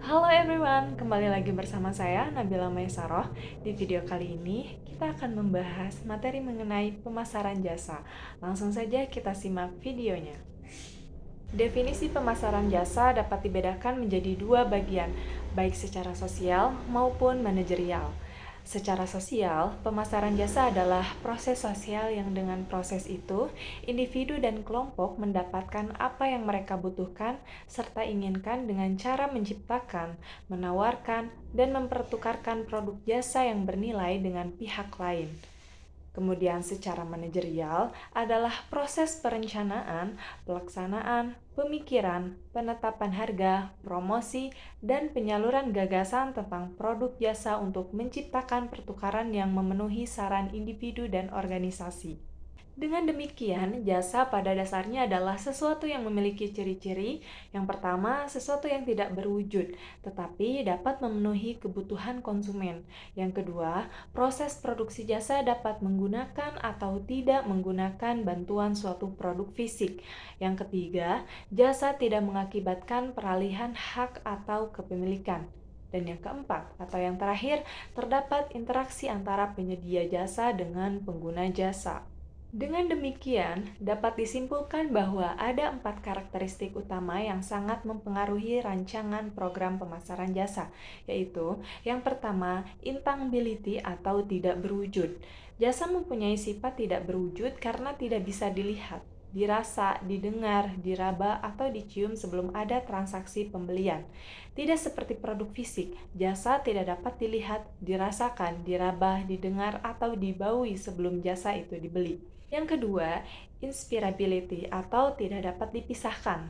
Halo everyone, kembali lagi bersama saya Nabila Maesaroh. Di video kali ini kita akan membahas materi mengenai pemasaran jasa. Langsung saja kita simak videonya. Definisi pemasaran jasa dapat dibedakan menjadi dua bagian, baik secara sosial maupun manajerial. Secara sosial, pemasaran jasa adalah proses sosial yang dengan proses itu, individu dan kelompok mendapatkan apa yang mereka butuhkan serta inginkan dengan cara menciptakan, menawarkan, dan mempertukarkan produk jasa yang bernilai dengan pihak lain. Kemudian secara manajerial adalah proses perencanaan, pelaksanaan, pemikiran, penetapan harga, promosi, dan penyaluran gagasan tentang produk jasa untuk menciptakan pertukaran yang memenuhi saran individu dan organisasi. Dengan demikian, jasa pada dasarnya adalah sesuatu yang memiliki ciri-ciri. Yang pertama, sesuatu yang tidak berwujud, tetapi dapat memenuhi kebutuhan konsumen. Yang kedua, proses produksi jasa dapat menggunakan atau tidak menggunakan bantuan suatu produk fisik. Yang ketiga, jasa tidak mengakibatkan peralihan hak atau kepemilikan. Dan yang keempat, atau yang terakhir, terdapat interaksi antara penyedia jasa dengan pengguna jasa. Dengan demikian, dapat disimpulkan bahwa ada 4 karakteristik utama yang sangat mempengaruhi rancangan program pemasaran jasa, yaitu yang pertama, intangibility atau tidak berwujud. Jasa mempunyai sifat tidak berwujud karena tidak bisa dilihat, dirasa, didengar, diraba, atau dicium sebelum ada transaksi pembelian. Tidak seperti produk fisik, jasa tidak dapat dilihat, dirasakan, diraba, didengar, atau dibaui sebelum jasa itu dibeli. Yang kedua, inspirability atau tidak dapat dipisahkan.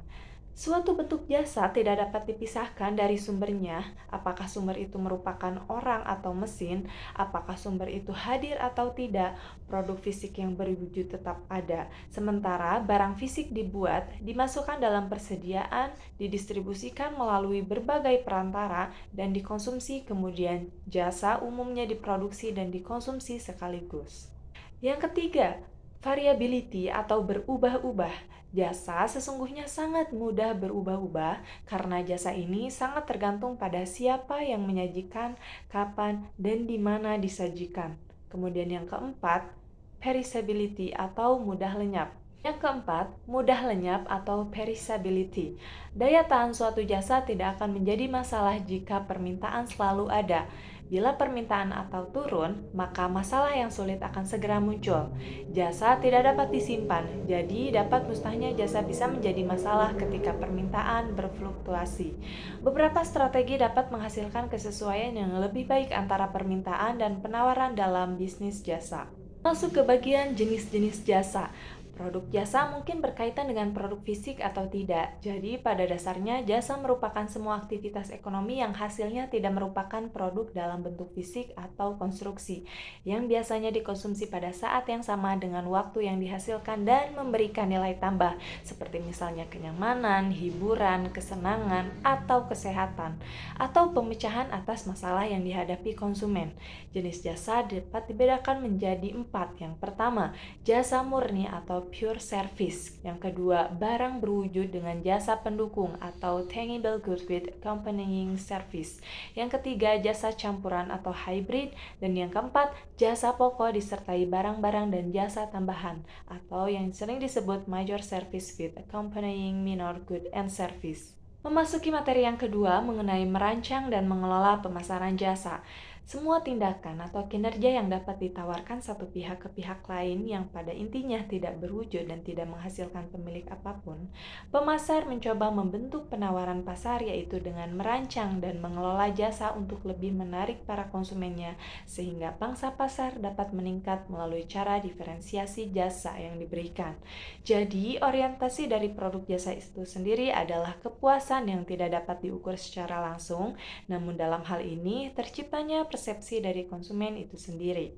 Suatu bentuk jasa tidak dapat dipisahkan dari sumbernya, apakah sumber itu merupakan orang atau mesin, apakah sumber itu hadir atau tidak, produk fisik yang berwujud tetap ada. Sementara barang fisik dibuat, dimasukkan dalam persediaan, didistribusikan melalui berbagai perantara, dan dikonsumsi kemudian. Jasa umumnya diproduksi dan dikonsumsi sekaligus. Yang ketiga, variability atau berubah-ubah. Jasa sesungguhnya sangat mudah berubah-ubah karena jasa ini sangat tergantung pada siapa yang menyajikan, kapan, dan di mana disajikan. Kemudian yang keempat, perishability atau mudah lenyap. Yang keempat, mudah lenyap atau perishability. Daya tahan suatu jasa tidak akan menjadi masalah jika permintaan selalu ada. Bila permintaan atau turun, maka masalah yang sulit akan segera muncul. Jasa tidak dapat disimpan, jadi dapat mustahilnya jasa bisa menjadi masalah ketika permintaan berfluktuasi. Beberapa strategi dapat menghasilkan kesesuaian yang lebih baik antara permintaan dan penawaran dalam bisnis jasa. Masuk ke bagian jenis-jenis jasa. Produk jasa mungkin berkaitan dengan produk fisik atau tidak. Jadi, pada dasarnya jasa merupakan semua aktivitas ekonomi yang hasilnya tidak merupakan produk dalam bentuk fisik atau konstruksi, yang biasanya dikonsumsi pada saat yang sama dengan waktu yang dihasilkan dan memberikan nilai tambah, seperti misalnya kenyamanan, hiburan, kesenangan, atau kesehatan, atau pemecahan atas masalah yang dihadapi konsumen. Jenis jasa dapat dibedakan menjadi 4. Yang pertama, jasa murni atau pure service. Yang kedua, barang berwujud dengan jasa pendukung atau tangible goods with accompanying service. Yang ketiga, jasa campuran atau hybrid. Dan yang keempat, jasa pokok disertai barang-barang dan jasa tambahan atau yang sering disebut major service with accompanying minor good and service. Memasuki materi yang kedua mengenai merancang dan mengelola pemasaran jasa. Semua tindakan atau kinerja yang dapat ditawarkan satu pihak ke pihak lain yang pada intinya tidak berwujud dan tidak menghasilkan pemilik apapun, pemasar mencoba membentuk penawaran pasar yaitu dengan merancang dan mengelola jasa untuk lebih menarik para konsumennya sehingga pangsa pasar dapat meningkat melalui cara diferensiasi jasa yang diberikan. Jadi, orientasi dari produk jasa itu sendiri adalah kepuasan yang tidak dapat diukur secara langsung, namun dalam hal ini terciptanya persepsi dari konsumen itu sendiri.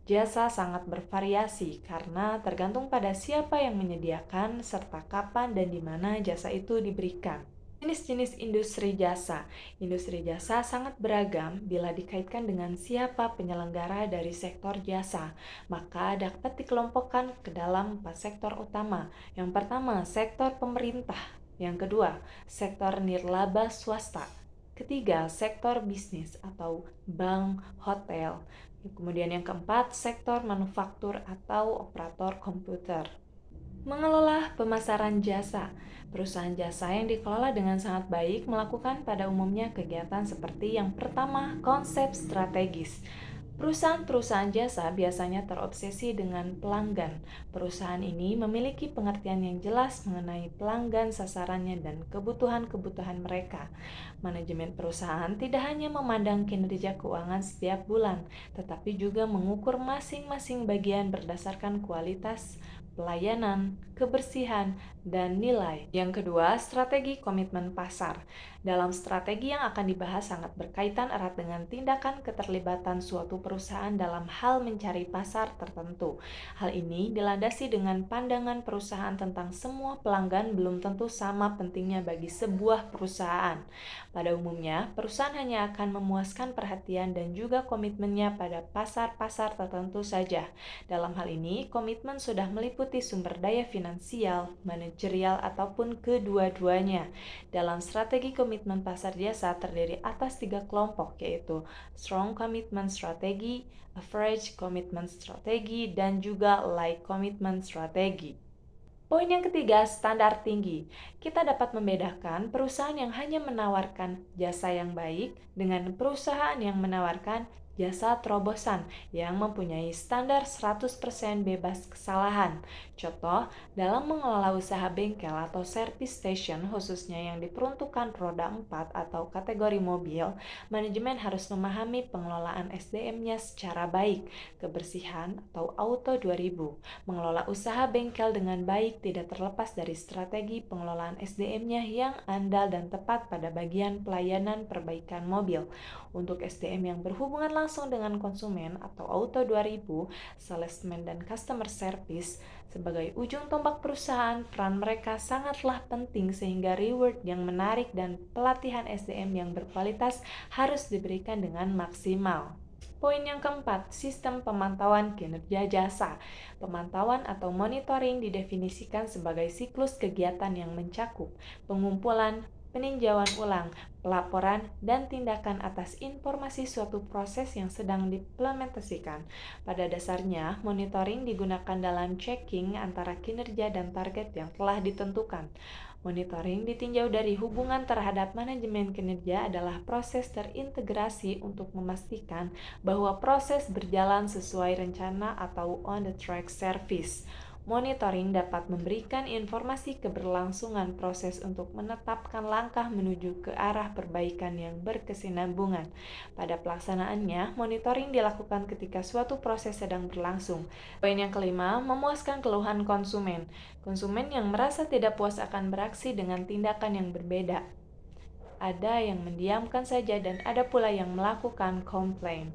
Jasa sangat bervariasi karena tergantung pada siapa yang menyediakan serta kapan dan di mana jasa itu diberikan. Jenis-jenis industri jasa. Industri jasa sangat beragam bila dikaitkan dengan siapa penyelenggara dari sektor jasa, maka dapat dikelompokkan ke dalam 4 sektor utama. Yang pertama, sektor pemerintah. Yang kedua, sektor nirlaba swasta. Ketiga, sektor bisnis atau bank, hotel. Kemudian yang keempat, sektor manufaktur atau operator komputer. Mengelola pemasaran jasa. Perusahaan jasa yang dikelola dengan sangat baik melakukan pada umumnya kegiatan seperti yang pertama, konsep strategis. Perusahaan-perusahaan jasa biasanya terobsesi dengan pelanggan. Perusahaan ini memiliki pengertian yang jelas mengenai pelanggan sasarannya dan kebutuhan-kebutuhan mereka. Manajemen perusahaan tidak hanya memandang kinerja keuangan setiap bulan, tetapi juga mengukur masing-masing bagian berdasarkan kualitas pelayanan, kebersihan, dan nilai. Yang kedua, strategi komitmen pasar. Dalam strategi yang akan dibahas sangat berkaitan erat dengan tindakan keterlibatan suatu perusahaan dalam hal mencari pasar tertentu. Hal ini dilandasi dengan pandangan perusahaan tentang semua pelanggan belum tentu sama pentingnya bagi sebuah perusahaan. Pada umumnya, perusahaan hanya akan memuaskan perhatian dan juga komitmennya pada pasar-pasar tertentu saja. Dalam hal ini, komitmen sudah meliputi sumber daya finansial, manajerial, ataupun kedua-duanya. Dalam strategi komitmen pasar jasa terdiri atas 3 kelompok, yaitu Strong Commitment Strategy, Average Commitment Strategy, dan juga Light Commitment Strategy. Poin yang ketiga, standar tinggi. Kita dapat membedakan perusahaan yang hanya menawarkan jasa yang baik dengan perusahaan yang menawarkan jasa terobosan yang mempunyai standar 100% bebas kesalahan. Contoh, dalam mengelola usaha bengkel atau service station khususnya yang diperuntukkan roda 4 atau kategori mobil, manajemen harus memahami pengelolaan SDM-nya secara baik, kebersihan atau Auto 2000. Mengelola usaha bengkel dengan baik tidak terlepas dari strategi pengelolaan SDM-nya yang andal dan tepat pada bagian pelayanan perbaikan mobil. Untuk SDM yang berhubungan langsung dengan konsumen atau Auto 2000, salesman dan customer service sebagai ujung tombak perusahaan, peran mereka sangatlah penting sehingga reward yang menarik dan pelatihan SDM yang berkualitas harus diberikan dengan maksimal. Poin yang keempat, sistem pemantauan kinerja jasa. Pemantauan atau monitoring didefinisikan sebagai siklus kegiatan yang mencakup pengumpulan, peninjauan ulang, pelaporan, dan tindakan atas informasi suatu proses yang sedang diimplementasikan. Pada dasarnya, monitoring digunakan dalam checking antara kinerja dan target yang telah ditentukan. Monitoring ditinjau dari hubungan terhadap manajemen kinerja adalah proses terintegrasi untuk memastikan bahwa proses berjalan sesuai rencana atau on the track service. Monitoring dapat memberikan informasi keberlangsungan proses untuk menetapkan langkah menuju ke arah perbaikan yang berkesinambungan. Pada pelaksanaannya, monitoring dilakukan ketika suatu proses sedang berlangsung. Poin yang kelima, memuaskan keluhan konsumen. Konsumen yang merasa tidak puas akan beraksi dengan tindakan yang berbeda. Ada yang mendiamkan saja dan ada pula yang melakukan komplain.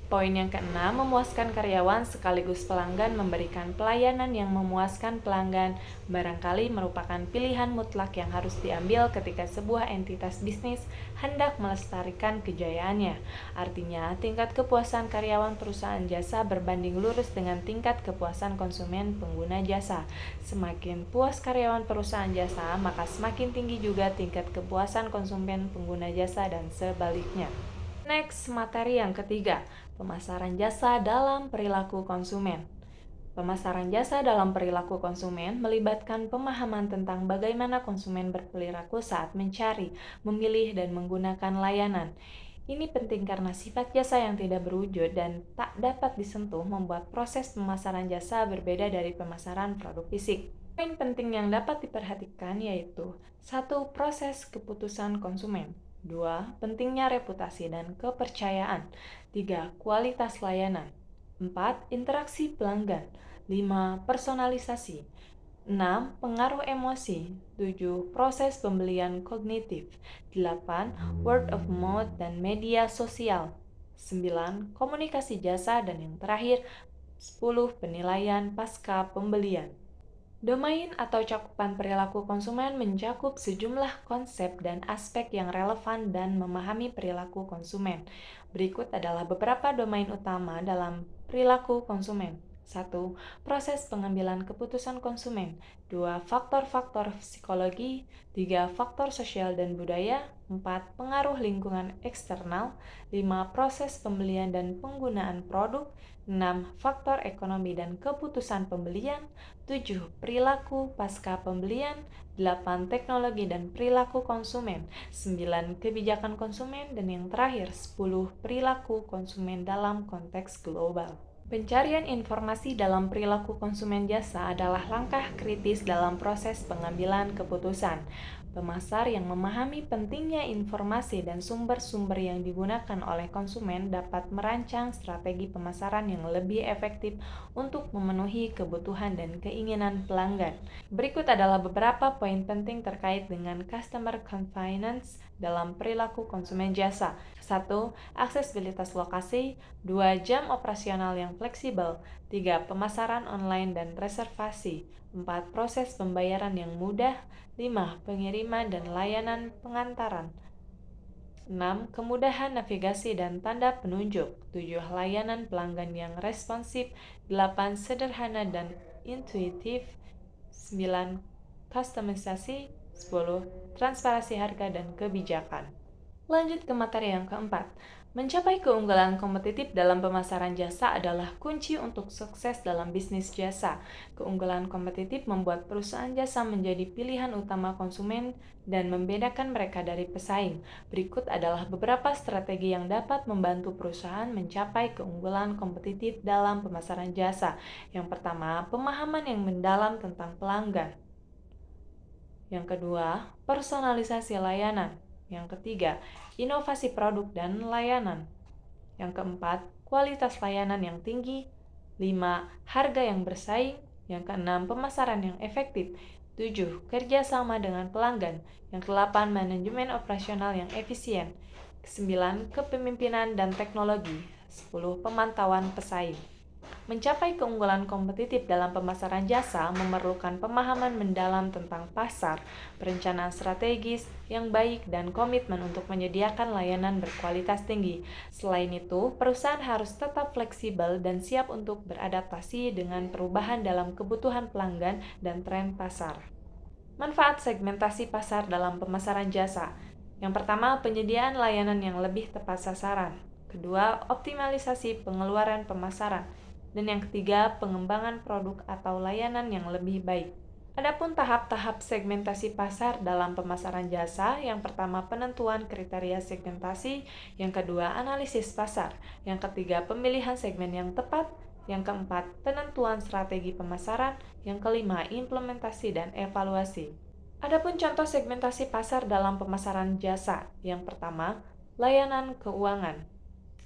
Poin yang keenam, memuaskan karyawan sekaligus pelanggan. Memberikan pelayanan yang memuaskan pelanggan barangkali merupakan pilihan mutlak yang harus diambil ketika sebuah entitas bisnis hendak melestarikan kejayaannya. Artinya, tingkat kepuasan karyawan perusahaan jasa berbanding lurus dengan tingkat kepuasan konsumen pengguna jasa. Semakin puas karyawan perusahaan jasa, maka semakin tinggi juga tingkat kepuasan konsumen pengguna jasa dan sebaliknya. Next, materi yang ketiga, pemasaran jasa dalam perilaku konsumen. Pemasaran jasa dalam perilaku konsumen melibatkan pemahaman tentang bagaimana konsumen berperilaku saat mencari, memilih, dan menggunakan layanan. Ini penting karena sifat jasa yang tidak berwujud dan tak dapat disentuh membuat proses pemasaran jasa berbeda dari pemasaran produk fisik. Poin penting yang dapat diperhatikan yaitu 1. Proses keputusan konsumen. 2. Pentingnya reputasi dan kepercayaan. 3. Kualitas layanan. 4. Interaksi pelanggan. 5. Personalisasi. 6. Pengaruh emosi. 7. Proses pembelian kognitif. 8. Word of mouth dan media sosial. 9. Komunikasi jasa. Dan yang terakhir, 10. Penilaian pasca pembelian. Domain atau cakupan perilaku konsumen mencakup sejumlah konsep dan aspek yang relevan dan memahami perilaku konsumen. Berikut adalah beberapa domain utama dalam perilaku konsumen. 1. Proses pengambilan keputusan konsumen. 2. Faktor-faktor psikologi. 3. Faktor sosial dan budaya. 4. Pengaruh lingkungan eksternal. 5. Proses pembelian dan penggunaan produk. 6. Faktor ekonomi dan keputusan pembelian. 7. Perilaku pasca pembelian. 8. Teknologi dan perilaku konsumen. 9. Kebijakan konsumen. Dan yang terakhir, 10. Perilaku konsumen dalam konteks global. Pencarian informasi dalam perilaku konsumen jasa adalah langkah kritis dalam proses pengambilan keputusan. Pemasar yang memahami pentingnya informasi dan sumber-sumber yang digunakan oleh konsumen dapat merancang strategi pemasaran yang lebih efektif untuk memenuhi kebutuhan dan keinginan pelanggan. Berikut adalah beberapa poin penting terkait dengan customer convenience dalam perilaku konsumen jasa. 1. Aksesibilitas lokasi. 2. Jam operasional yang fleksibel. 3. Pemasaran online dan reservasi. 4. Proses pembayaran yang mudah. 5. Pengiriman dan layanan pengantaran. 6. Kemudahan navigasi dan tanda penunjuk. 7. Layanan pelanggan yang responsif. 8. Sederhana dan intuitif. 9. Kustomisasi. 10. Transparansi harga dan kebijakan. Lanjut ke materi yang keempat. Mencapai keunggulan kompetitif dalam pemasaran jasa adalah kunci untuk sukses dalam bisnis jasa. Keunggulan kompetitif membuat perusahaan jasa menjadi pilihan utama konsumen dan membedakan mereka dari pesaing. Berikut adalah beberapa strategi yang dapat membantu perusahaan mencapai keunggulan kompetitif dalam pemasaran jasa. Yang pertama, pemahaman yang mendalam tentang pelanggan. Yang kedua, personalisasi layanan. Yang ketiga, inovasi produk dan layanan. Yang keempat, kualitas layanan yang tinggi. 5. Harga yang bersaing. Yang keenam, pemasaran yang efektif. 7. Kerjasama dengan pelanggan. Yang ke-8, manajemen operasional yang efisien. 9. Kepemimpinan dan teknologi. 10. Pemantauan pesaing. Mencapai keunggulan kompetitif dalam pemasaran jasa memerlukan pemahaman mendalam tentang pasar, perencanaan strategis yang baik, dan komitmen untuk menyediakan layanan berkualitas tinggi. Selain itu, perusahaan harus tetap fleksibel dan siap untuk beradaptasi dengan perubahan dalam kebutuhan pelanggan dan tren pasar. Manfaat segmentasi pasar dalam pemasaran jasa. Yang pertama, penyediaan layanan yang lebih tepat sasaran. Kedua, optimalisasi pengeluaran pemasaran. Dan yang ketiga, pengembangan produk atau layanan yang lebih baik. Adapun tahap-tahap segmentasi pasar dalam pemasaran jasa, yang pertama penentuan kriteria segmentasi, yang kedua analisis pasar, yang ketiga pemilihan segmen yang tepat, yang keempat penentuan strategi pemasaran, yang kelima implementasi dan evaluasi. Adapun contoh segmentasi pasar dalam pemasaran jasa, yang pertama layanan keuangan.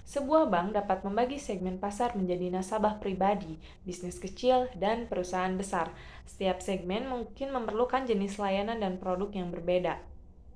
Sebuah bank dapat membagi segmen pasar menjadi nasabah pribadi, bisnis kecil, dan perusahaan besar. Setiap segmen mungkin memerlukan jenis layanan dan produk yang berbeda.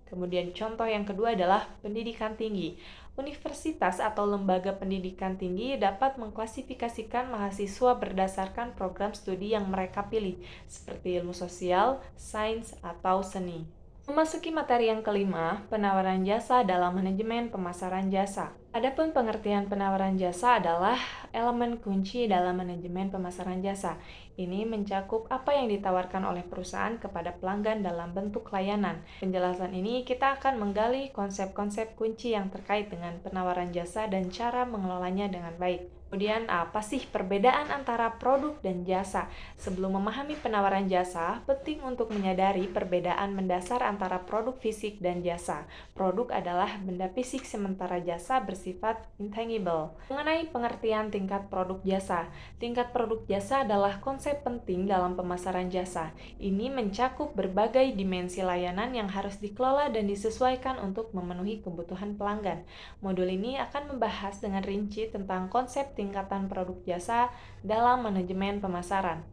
Kemudian contoh yang kedua adalah pendidikan tinggi. Universitas atau lembaga pendidikan tinggi dapat mengklasifikasikan mahasiswa berdasarkan program studi yang mereka pilih, seperti ilmu sosial, sains, atau seni. Memasuki materi yang kelima, penawaran jasa dalam manajemen pemasaran jasa. Adapun pengertian penawaran jasa adalah elemen kunci dalam manajemen pemasaran jasa. Ini mencakup apa yang ditawarkan oleh perusahaan kepada pelanggan dalam bentuk layanan. Penjelasan ini kita akan menggali konsep-konsep kunci yang terkait dengan penawaran jasa dan cara mengelolanya dengan baik. Kemudian, apa sih perbedaan antara produk dan jasa? Sebelum memahami penawaran jasa, penting untuk menyadari perbedaan mendasar antara produk fisik dan jasa. Produk adalah benda fisik sementara jasa bersifat intangible. Mengenai pengertian tingkat produk jasa, tingkat produk jasa adalah konsep penting dalam pemasaran jasa. Ini mencakup berbagai dimensi layanan yang harus dikelola dan disesuaikan untuk memenuhi kebutuhan pelanggan. Modul ini akan membahas dengan rinci tentang konsep tingkatan produk jasa dalam manajemen pemasaran.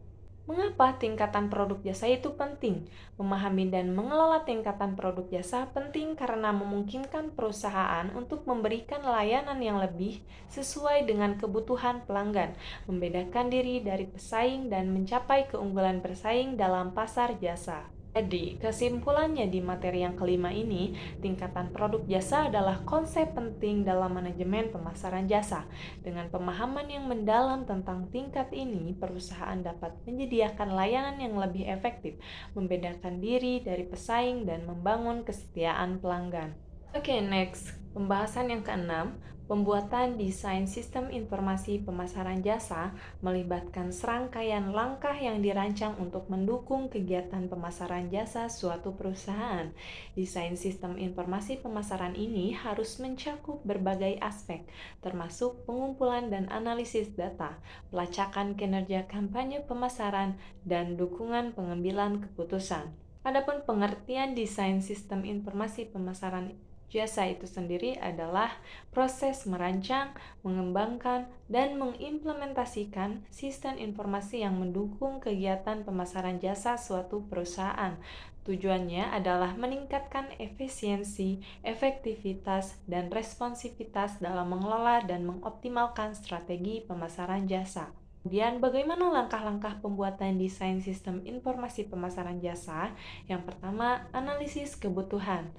Mengapa tingkatan produk jasa itu penting? Memahami dan mengelola tingkatan produk jasa penting karena memungkinkan perusahaan untuk memberikan layanan yang lebih sesuai dengan kebutuhan pelanggan, membedakan diri dari pesaing, dan mencapai keunggulan bersaing dalam pasar jasa. Jadi, kesimpulannya di materi yang kelima ini, tingkatan produk jasa adalah konsep penting dalam manajemen pemasaran jasa. Dengan pemahaman yang mendalam tentang tingkat ini, perusahaan dapat menyediakan layanan yang lebih efektif, membedakan diri dari pesaing, dan membangun kesetiaan pelanggan. Oke, next. Pembahasan yang keenam, pembuatan desain sistem informasi pemasaran jasa melibatkan serangkaian langkah yang dirancang untuk mendukung kegiatan pemasaran jasa suatu perusahaan. Desain sistem informasi pemasaran ini harus mencakup berbagai aspek, termasuk pengumpulan dan analisis data, pelacakan kinerja kampanye pemasaran, dan dukungan pengambilan keputusan. Adapun pengertian desain sistem informasi pemasaran jasa itu sendiri adalah proses merancang, mengembangkan, dan mengimplementasikan sistem informasi yang mendukung kegiatan pemasaran jasa suatu perusahaan. Tujuannya adalah meningkatkan efisiensi, efektivitas, dan responsivitas dalam mengelola dan mengoptimalkan strategi pemasaran jasa. Kemudian, bagaimana langkah-langkah pembuatan desain sistem informasi pemasaran jasa? Yang pertama, analisis kebutuhan.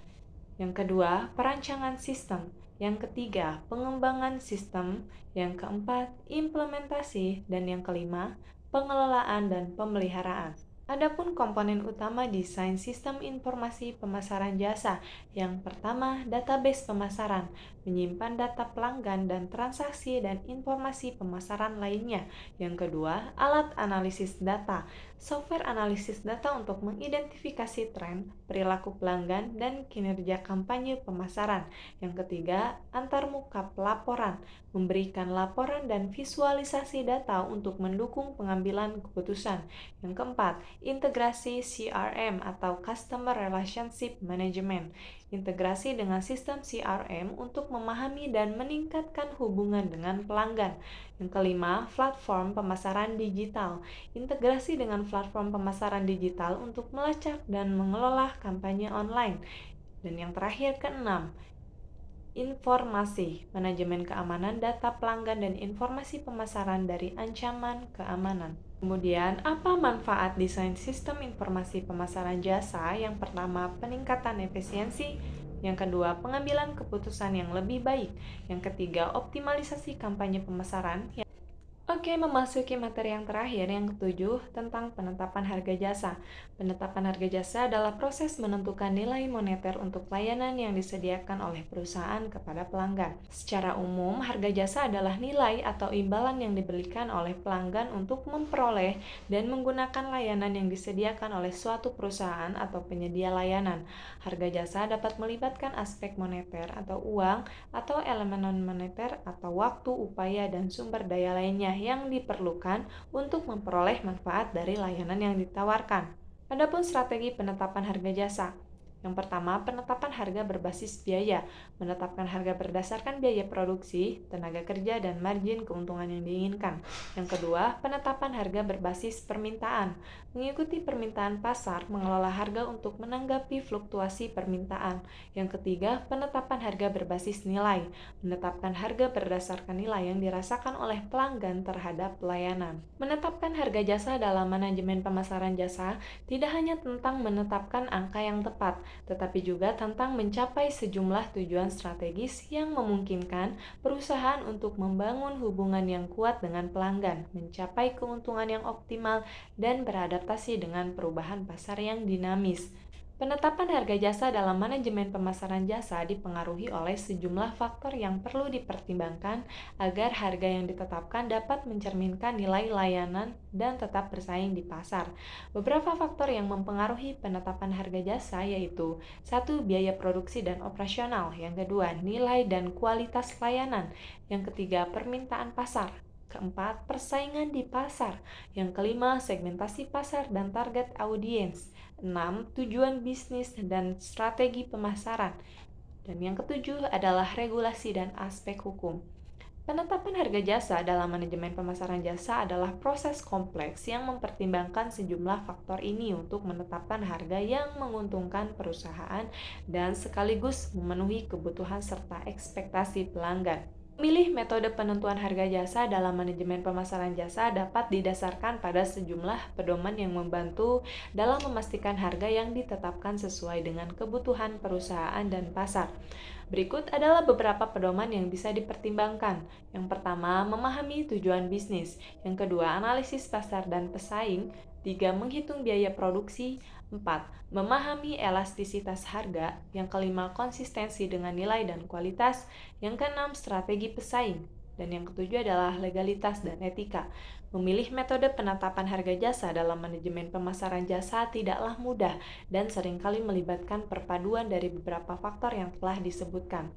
Yang kedua, perancangan sistem. Yang ketiga, pengembangan sistem. Yang keempat, implementasi. Dan yang kelima, pengelolaan dan pemeliharaan. Adapun komponen utama desain sistem informasi pemasaran jasa. Yang pertama, database pemasaran, menyimpan data pelanggan dan transaksi dan informasi pemasaran lainnya. Yang kedua, alat analisis data, software analisis data untuk mengidentifikasi tren, perilaku pelanggan, dan kinerja kampanye pemasaran. Yang ketiga, antarmuka pelaporan, memberikan laporan dan visualisasi data untuk mendukung pengambilan keputusan. Yang keempat, integrasi CRM atau Customer Relationship Management. Integrasi dengan sistem CRM untuk memahami dan meningkatkan hubungan dengan pelanggan. Yang kelima, platform pemasaran digital. Integrasi dengan platform pemasaran digital untuk melacak dan mengelola kampanye online. Dan yang terakhir, keenam, informasi, manajemen keamanan data pelanggan dan informasi pemasaran dari ancaman keamanan. Kemudian, apa manfaat desain sistem informasi pemasaran jasa? Yang pertama, peningkatan efisiensi. Yang kedua, pengambilan keputusan yang lebih baik. Yang ketiga, optimalisasi kampanye pemasaran. Oke, memasuki materi yang terakhir, yang ketujuh, tentang penetapan harga jasa. Penetapan harga jasa adalah proses menentukan nilai moneter untuk layanan yang disediakan oleh perusahaan kepada pelanggan. Secara umum, harga jasa adalah nilai atau imbalan yang diberikan oleh pelanggan untuk memperoleh dan menggunakan layanan yang disediakan oleh suatu perusahaan atau penyedia layanan. Harga jasa dapat melibatkan aspek moneter atau uang, atau elemen non-moneter atau waktu, upaya, dan sumber daya lainnya yang diperlukan untuk memperoleh manfaat dari layanan yang ditawarkan. Adapun strategi penetapan harga jasa. Yang pertama, penetapan harga berbasis biaya. Menetapkan harga berdasarkan biaya produksi, tenaga kerja, dan margin keuntungan yang diinginkan. Yang kedua, penetapan harga berbasis permintaan. Mengikuti permintaan pasar, mengelola harga untuk menanggapi fluktuasi permintaan. Yang ketiga, penetapan harga berbasis nilai. Menetapkan harga berdasarkan nilai yang dirasakan oleh pelanggan terhadap pelayanan. Menetapkan harga jasa dalam manajemen pemasaran jasa tidak hanya tentang menetapkan angka yang tepat, tetapi juga tentang mencapai sejumlah tujuan strategis yang memungkinkan perusahaan untuk membangun hubungan yang kuat dengan pelanggan, mencapai keuntungan yang optimal, dan beradaptasi dengan perubahan pasar yang dinamis. Penetapan harga jasa dalam manajemen pemasaran jasa dipengaruhi oleh sejumlah faktor yang perlu dipertimbangkan agar harga yang ditetapkan dapat mencerminkan nilai layanan dan tetap bersaing di pasar. Beberapa faktor yang mempengaruhi penetapan harga jasa yaitu: 1. Biaya produksi dan operasional. Yang kedua, nilai dan kualitas layanan. Yang ketiga, permintaan pasar. Keempat, persaingan di pasar. Yang kelima, segmentasi pasar dan target audiens. 6. Tujuan bisnis dan strategi pemasaran. Dan yang ketujuh adalah regulasi dan aspek hukum. Penetapan harga jasa dalam manajemen pemasaran jasa adalah proses kompleks yang mempertimbangkan sejumlah faktor ini untuk menetapkan harga yang menguntungkan perusahaan dan sekaligus memenuhi kebutuhan serta ekspektasi pelanggan. Memilih metode penentuan harga jasa dalam manajemen pemasaran jasa dapat didasarkan pada sejumlah pedoman yang membantu dalam memastikan harga yang ditetapkan sesuai dengan kebutuhan perusahaan dan pasar. Berikut adalah beberapa pedoman yang bisa dipertimbangkan. Yang pertama, memahami tujuan bisnis. Yang kedua, analisis pasar dan pesaing. 3. Menghitung biaya produksi. 4. Memahami elastisitas harga. Yang kelima, konsistensi dengan nilai dan kualitas. Yang keenam, strategi pesaing. Dan yang ketujuh adalah legalitas dan etika. Memilih metode penetapan harga jasa dalam manajemen pemasaran jasa tidaklah mudah dan seringkali melibatkan perpaduan dari beberapa faktor yang telah disebutkan.